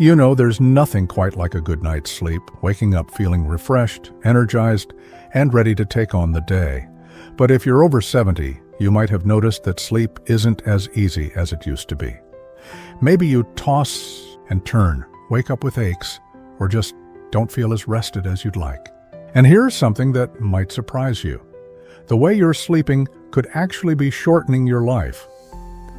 You know, there's nothing quite like a good night's sleep, waking up feeling refreshed, energized, and ready to take on the day. But if you're over 70, you might have noticed that sleep isn't as easy as it used to be. Maybe you toss and turn, wake up with aches, or just don't feel as rested as you'd like. And here's something that might surprise you. The way you're sleeping could actually be shortening your life.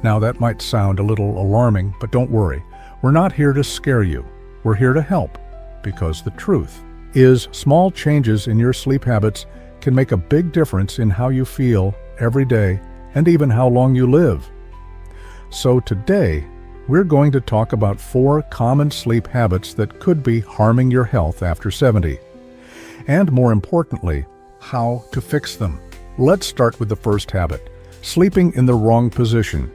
Now that might sound a little alarming, but don't worry. We're not here to scare you. We're here to help, because the truth is small changes in your sleep habits can make a big difference in how you feel every day and even how long you live. So today, we're going to talk about 4 common sleep habits that could be harming your health after 70. And more importantly, how to fix them. Let's start with the first habit, sleeping in the wrong position.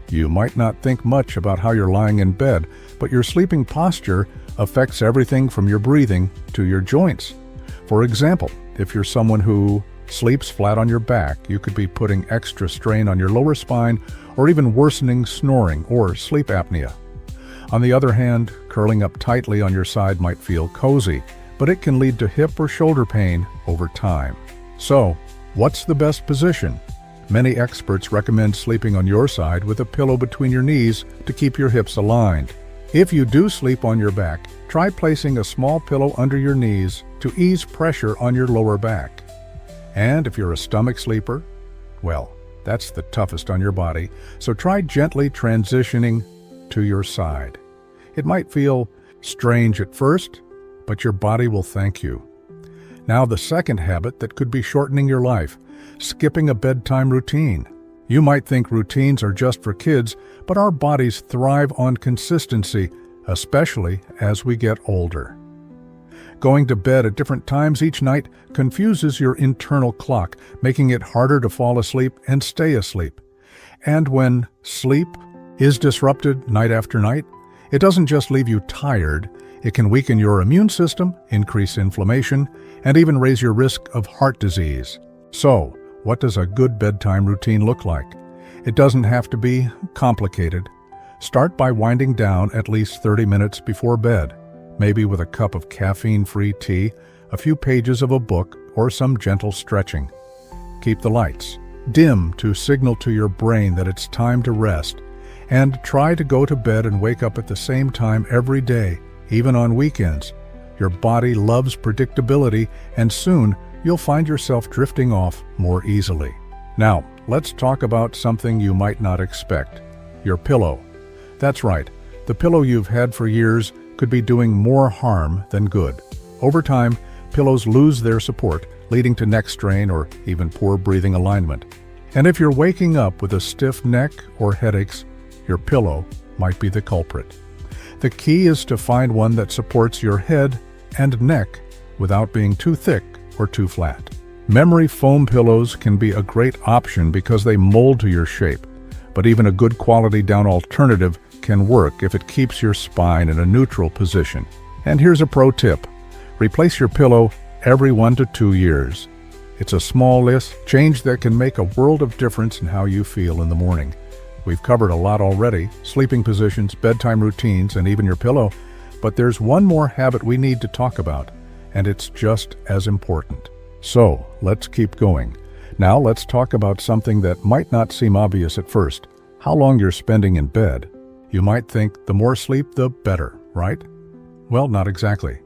You might not think much about how you're lying in bed, but your sleeping posture affects everything from your breathing to your joints. For example, if you're someone who sleeps flat on your back, you could be putting extra strain on your lower spine or even worsening snoring or sleep apnea. On the other hand, curling up tightly on your side might feel cozy, but it can lead to hip or shoulder pain over time. So, what's the best position? Many experts recommend sleeping on your side with a pillow between your knees to keep your hips aligned. If you do sleep on your back, try placing a small pillow under your knees to ease pressure on your lower back. And if you're a stomach sleeper, well, that's the toughest on your body, so try gently transitioning to your side. It might feel strange at first, but your body will thank you. Now the second habit that could be shortening your life, skipping a bedtime routine. You might think routines are just for kids, but our bodies thrive on consistency, especially as we get older. Going to bed at different times each night confuses your internal clock, making it harder to fall asleep and stay asleep. And when sleep is disrupted night after night, it doesn't just leave you tired, it can weaken your immune system, increase inflammation, and even raise your risk of heart disease. So, what does a good bedtime routine look like? It doesn't have to be complicated. Start by winding down at least 30 minutes before bed, maybe with a cup of caffeine-free tea, a few pages of a book, or some gentle stretching. Keep the lights dim to signal to your brain that it's time to rest, and try to go to bed and wake up at the same time every day, even on weekends. Your body loves predictability, and soon you'll find yourself drifting off more easily. Now, let's talk about something you might not expect, your pillow. That's right, the pillow you've had for years could be doing more harm than good. Over time, pillows lose their support, leading to neck strain or even poor breathing alignment. And if you're waking up with a stiff neck or headaches, your pillow might be the culprit. The key is to find one that supports your head and neck without being too thick or too flat. Memory foam pillows can be a great option because they mold to your shape, but even a good quality down alternative can work if it keeps your spine in a neutral position. And here's a pro tip. Replace your pillow every 1 to 2 years. It's a small list change that can make a world of difference in how you feel in the morning. We've covered a lot already, sleeping positions, bedtime routines, and even your pillow, but there's one more habit we need to talk about, and it's just as important. So, let's keep going. Now let's talk about something that might not seem obvious at first, how long you're spending in bed. You might think the more sleep, the better, right? Well, not exactly.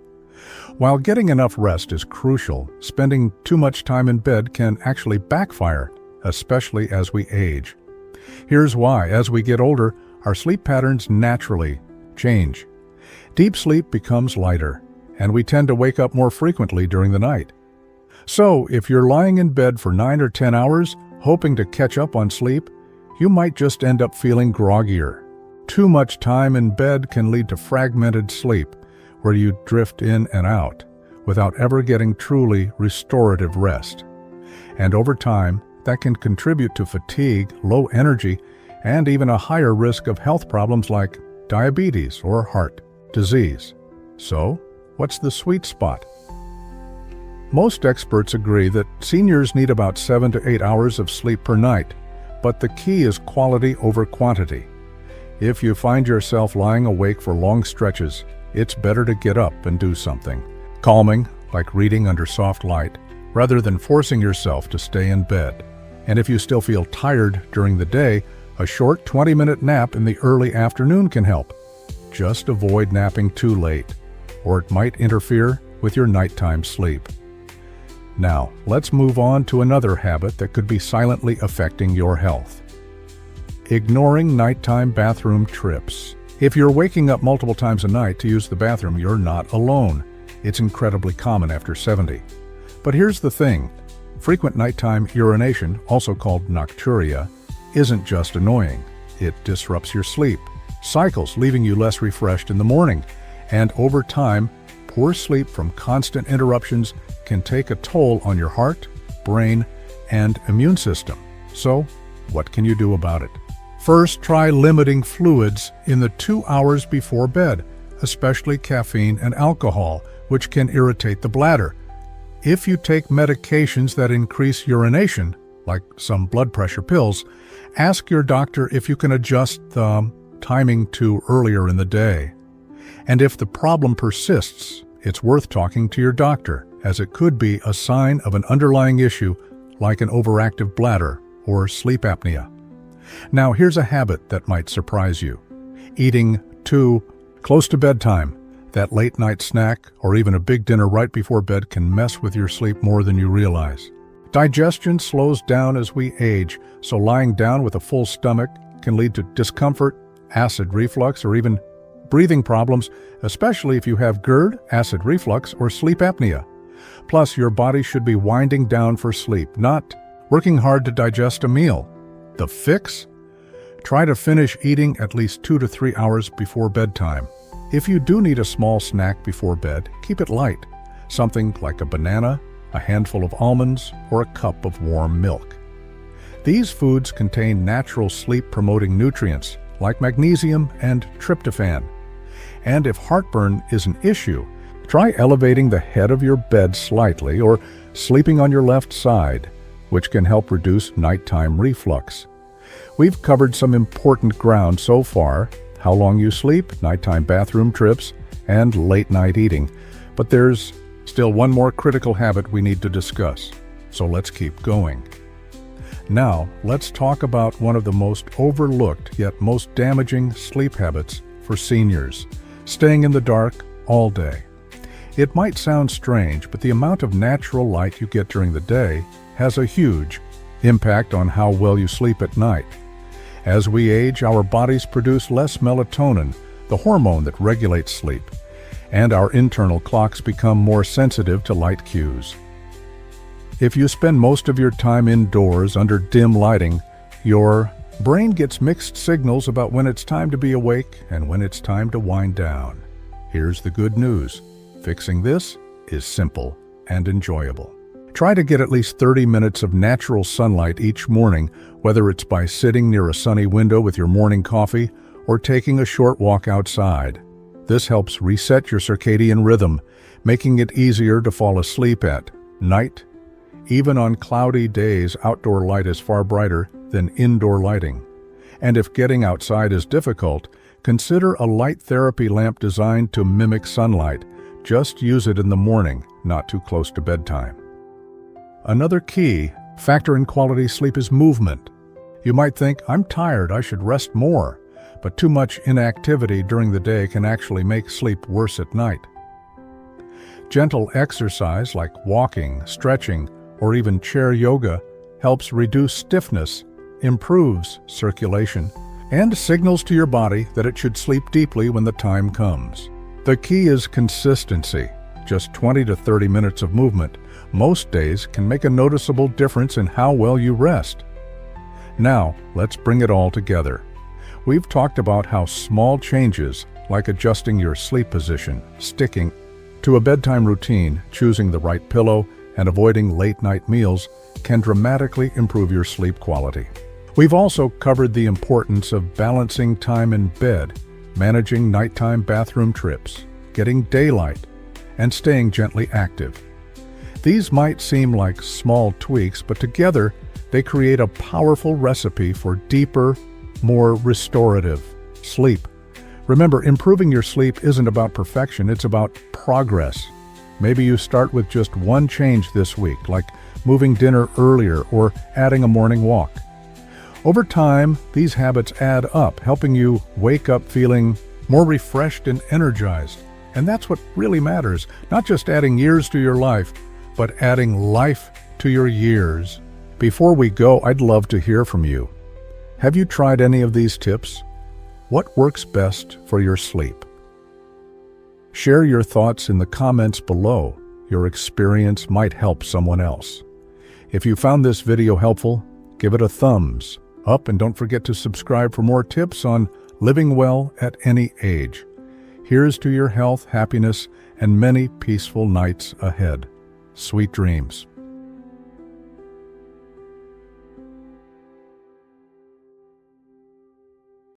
While getting enough rest is crucial, spending too much time in bed can actually backfire, especially as we age. Here's why. As we get older, our sleep patterns naturally change. Deep sleep becomes lighter, and we tend to wake up more frequently during the night. So, if you're lying in bed for 9 or 10 hours, hoping to catch up on sleep, you might just end up feeling groggier. Too much time in bed can lead to fragmented sleep, where you drift in and out, without ever getting truly restorative rest. And over time, that can contribute to fatigue, low energy, and even a higher risk of health problems like diabetes or heart disease. So, what's the sweet spot? Most experts agree that seniors need about 7 to 8 hours of sleep per night, but the key is quality over quantity. If you find yourself lying awake for long stretches, it's better to get up and do something calming, like reading under soft light, rather than forcing yourself to stay in bed. And if you still feel tired during the day, a short 20-minute nap in the early afternoon can help. Just avoid napping too late, or it might interfere with your nighttime sleep. Now, let's move on to another habit that could be silently affecting your health. Ignoring nighttime bathroom trips. If you're waking up multiple times a night to use the bathroom, you're not alone. It's incredibly common after 70. But here's the thing. Frequent nighttime urination, also called nocturia, isn't just annoying. It disrupts your sleep cycles, leaving you less refreshed in the morning. And over time, poor sleep from constant interruptions can take a toll on your heart, brain, and immune system. So, what can you do about it? First, try limiting fluids in the 2 hours before bed, especially caffeine and alcohol, which can irritate the bladder. If you take medications that increase urination, like some blood pressure pills, ask your doctor if you can adjust the timing to earlier in the day. And if the problem persists, it's worth talking to your doctor, as it could be a sign of an underlying issue like an overactive bladder or sleep apnea. Now, here's a habit that might surprise you. Eating too close to bedtime. That late night snack or even a big dinner right before bed can mess with your sleep more than you realize. Digestion slows down as we age, so lying down with a full stomach can lead to discomfort, acid reflux, or even breathing problems, especially if you have GERD, acid reflux, or sleep apnea. Plus, your body should be winding down for sleep, not working hard to digest a meal. The fix? Try to finish eating at least 2 to 3 hours before bedtime. If you do need a small snack before bed, keep it light. Something like a banana, a handful of almonds, or a cup of warm milk. These foods contain natural sleep-promoting nutrients like magnesium and tryptophan. And if heartburn is an issue, try elevating the head of your bed slightly or sleeping on your left side, which can help reduce nighttime reflux. We've covered some important ground so far: how long you sleep, nighttime bathroom trips, and late-night eating. But there's still one more critical habit we need to discuss, so let's keep going. Now, let's talk about one of the most overlooked yet most damaging sleep habits for seniors: staying in the dark all day. It might sound strange, but the amount of natural light you get during the day has a huge impact on how well you sleep at night. As we age, our bodies produce less melatonin, the hormone that regulates sleep, and our internal clocks become more sensitive to light cues. If you spend most of your time indoors under dim lighting, your brain gets mixed signals about when it's time to be awake and when it's time to wind down. Here's the good news. Fixing this is simple and enjoyable. Try to get at least 30 minutes of natural sunlight each morning, whether it's by sitting near a sunny window with your morning coffee or taking a short walk outside. This helps reset your circadian rhythm, making it easier to fall asleep at night. Even on cloudy days, outdoor light is far brighter than indoor lighting. And if getting outside is difficult, consider a light therapy lamp designed to mimic sunlight. Just use it in the morning, not too close to bedtime. Another key factor in quality sleep is movement. You might think, I'm tired, I should rest more, but too much inactivity during the day can actually make sleep worse at night. Gentle exercise like walking, stretching, or even chair yoga helps reduce stiffness, improves circulation, and signals to your body that it should sleep deeply when the time comes. The key is consistency. Just 20 to 30 minutes of movement most days can make a noticeable difference in how well you rest. Now, let's bring it all together. We've talked about how small changes, like adjusting your sleep position, sticking to a bedtime routine, choosing the right pillow, and avoiding late-night meals, can dramatically improve your sleep quality. We've also covered the importance of balancing time in bed, managing nighttime bathroom trips, getting daylight, and staying gently active. These might seem like small tweaks, but together they create a powerful recipe for deeper, more restorative Sleep. Remember, improving your sleep isn't about perfection, it's about progress. Maybe you start with just one change this week, like moving dinner earlier or adding a morning walk. Over time, these habits add up, helping you wake up feeling more refreshed and energized. And that's what really matters, not just adding years to your life, but adding life to your years. Before we go, I'd love to hear from you. Have you tried any of these tips? What works best for your sleep? Share your thoughts in the comments below. Your experience might help someone else. If you found this video helpful, give it a thumbs up and don't forget to subscribe for more tips on living well at any age. Here's to your health, happiness, and many peaceful nights ahead. Sweet dreams.